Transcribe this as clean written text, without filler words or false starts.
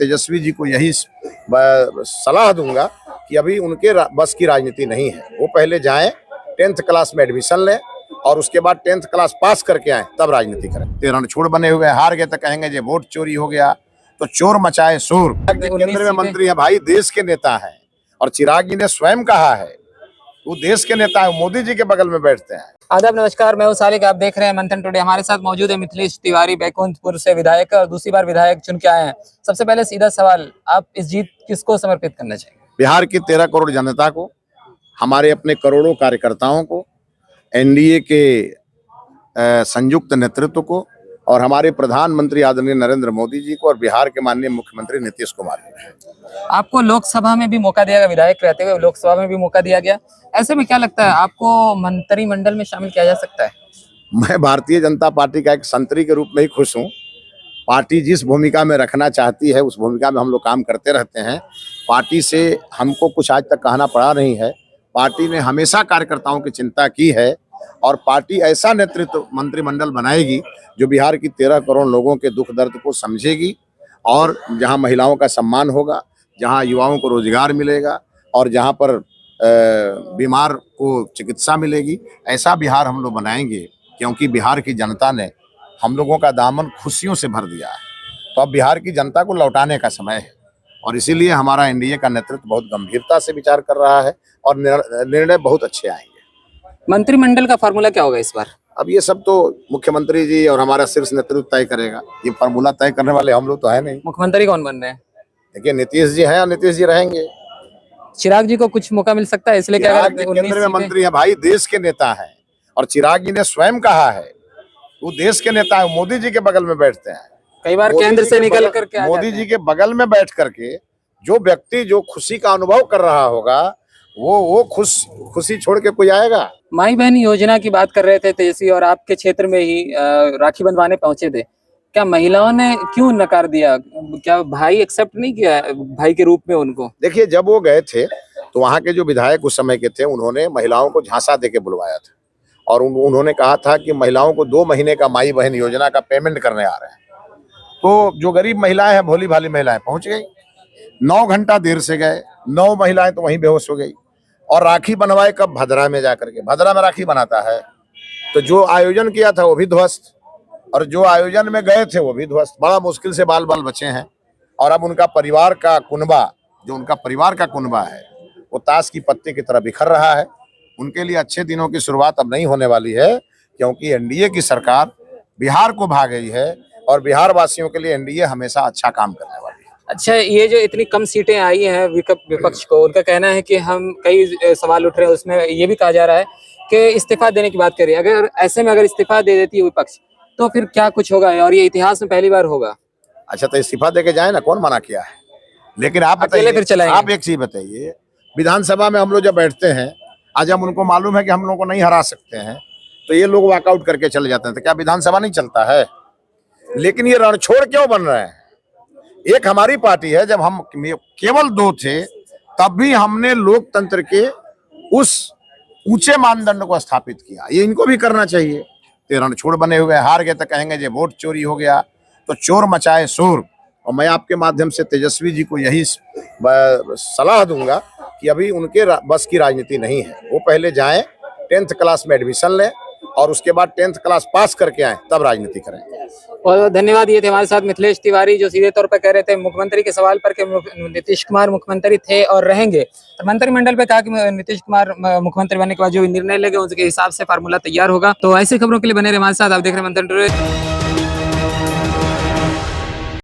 तेजस्वी जी को यही सलाह दूंगा कि अभी उनके बस की राजनीति नहीं है। वो पहले जाएं, 10th क्लास में एडमिशन लें और उसके बाद 10th क्लास पास करके आए, तब राजनीति करें। रणछोड़ बने हुए हार गए तो कहेंगे जे वोट चोरी हो गया, तो चोर मचाए शोर। केंद्र में मंत्री है भाई, देश के नेता है, और चिराग जी ने स्वयं कहा है वो देश के नेता है, मोदी जी के बगल में बैठते हैं। आदाब, नमस्कार, मैं हूं सालिक, आप देख रहे हैं मंथन टुडे। हमारे साथ मौजूद है मिथिलेश तिवारी, बैकुंठपुर से विधायक और दूसरी बार विधायक चुन के आए हैं। सबसे पहले सीधा सवाल, आप इस जीत किसको समर्पित करना चाहिए? बिहार की 13 करोड़ जनता को, हमारे अपने करोड़ों कार्यकर्ताओं को, एनडीए के संयुक्त नेतृत्व को, और हमारे प्रधानमंत्री आदरणीय नरेंद्र मोदी जी को, और बिहार के माननीय मुख्यमंत्री नीतीश कुमार जी। आपको लोकसभा में भी मौका दिया गया, विधायक रहते हुए लोकसभा में भी मौका दिया गया। ऐसे में क्या लगता है, आपको मंत्रिमंडल में शामिल किया जा सकता है? मैं भारतीय जनता पार्टी का एक संतरी के रूप में ही खुश हूँ। पार्टी जिस भूमिका में रखना चाहती है उस भूमिका में हम लोग काम करते रहते हैं। पार्टी से हमको कुछ आज तक कहना पड़ा नहीं है। पार्टी ने हमेशा कार्यकर्ताओं की चिंता की है, और पार्टी ऐसा नेतृत्व मंत्रिमंडल बनाएगी जो बिहार की 13 करोड़ लोगों के दुख दर्द को समझेगी, और जहां महिलाओं का सम्मान होगा, जहां युवाओं को रोजगार मिलेगा, और जहां पर बीमार को चिकित्सा मिलेगी, ऐसा बिहार हम लोग बनाएंगे। क्योंकि बिहार की जनता ने हम लोगों का दामन खुशियों से भर दिया है, तो अब बिहार की जनता को लौटाने का समय है, और इसीलिए हमारा एनडीए का नेतृत्व बहुत गंभीरता से विचार कर रहा है, और निर्णय बहुत अच्छे आएंगे। मंत्रिमंडल का फार्मूला क्या होगा इस बार? अब ये सब तो मुख्यमंत्री जी और हमारा शीर्ष नेतृत्व तय करेगा। ये फार्मूला तय करने वाले हम लोग तो है नहीं। मुख्यमंत्री कौन बन रहे हैं? देखिए, नीतीश जी हैं और नीतीश जी रहेंगे। चिराग जी को कुछ मौका मिल सकता है, इसलिए क्या केंद्र में मंत्री है भाई, देश के नेता है, और चिराग जी ने स्वयं कहा है वो देश के नेता है, मोदी जी के बगल में बैठते हैं। कई बार केंद्र से निकल करके मोदी जी के बगल में बैठ करके जो व्यक्ति जो खुशी का अनुभव कर रहा होगा, वो खुशी छोड़ के कोई आएगा? माई बहन योजना की बात कर रहे थे तेजस्वी, और आपके क्षेत्र में ही राखी बंधवाने पहुंचे थे। क्या महिलाओं ने क्यों नकार दिया? क्या भाई एक्सेप्ट नहीं किया भाई के रूप में उनको? देखिए, जब वो गए थे तो वहाँ के जो विधायक उस समय के थे, उन्होंने महिलाओं को झांसा दे के बुलवाया था, और उन्होंने कहा था कि महिलाओं को 2 महीने का माई बहन योजना का पेमेंट करने आ रहे हैं। तो जो गरीब महिलाएं हैं, भोली भाली महिलाएं पहुंच गई। 9 घंटा देर से गए, 9 महिलाएं तो वहीं बेहोश हो गई। और राखी बनवाए कब? भद्रा में जाकर के। भद्रा में राखी बनाता है, तो जो आयोजन किया था वो भी ध्वस्त, और जो आयोजन में गए थे वो भी ध्वस्त। बड़ा मुश्किल से बाल बाल बचे हैं, और अब उनका परिवार का कुनबा, जो उनका परिवार का कुनबा है, वो ताश की पत्ती की तरह बिखर रहा है। उनके लिए अच्छे दिनों की शुरुआत अब नहीं होने वाली है, क्योंकि एनडीए की सरकार बिहार को भा गई है, और बिहार वासियों के लिए एनडीए हमेशा अच्छा काम करने वाली है। अच्छा, ये जो इतनी कम सीटें आई हैं विपक्ष को, उनका कहना है कि हम कई सवाल उठ रहे हैं, उसमें ये भी कहा जा रहा है कि इस्तीफा देने की बात करें। अगर ऐसे में अगर इस्तीफा दे देती है विपक्ष, तो फिर क्या कुछ होगा, और ये इतिहास में पहली बार होगा। अच्छा, तो इस्तीफा दे के जाए ना, कौन मना किया है? लेकिन आप बताइए, फिर चलाएंगे। आप एक चीज बताइए, विधानसभा में हम लोग जब बैठते हैं, आज हम उनको मालूम है कि हम लोग को नहीं हरा सकते हैं, तो ये लोग वॉकआउट करके चले जाते हैं। तो क्या विधानसभा नहीं चलता है? लेकिन ये रणछोड़ क्यों बन रहे हैं? एक हमारी पार्टी है, जब हम केवल 2 थे तब भी हमने लोकतंत्र के उस ऊंचे मानदंड को स्थापित किया। ये इनको भी करना चाहिए। रणछोड़ बने हुए हार गए तो कहेंगे जे वोट चोरी हो गया, तो चोर मचाए शोर। और मैं आपके माध्यम से तेजस्वी जी को यही सलाह दूंगा कि अभी उनके बस की राजनीति नहीं है। वो पहले जाएं, 10th क्लास में एडमिशन लें, और उसके बाद 10th क्लास पास करके आए, तब राजनीति करें। और धन्यवाद। ये थे हमारे साथ मिथिलेश तिवारी, जो सीधे तौर पर कह रहे थे मुख्यमंत्री के सवाल पर कि नीतीश कुमार मुख्यमंत्री थे और रहेंगे। और मंत्रिमंडल पे कहा कि नीतीश कुमार मुख्यमंत्री बनने के बाद जो निर्णय लेंगे उसके हिसाब से फार्मूला तैयार होगा। तो ऐसी खबरों के लिए बने रहे हमारे साथ। आप देख रहे हैं मंथन टुडे।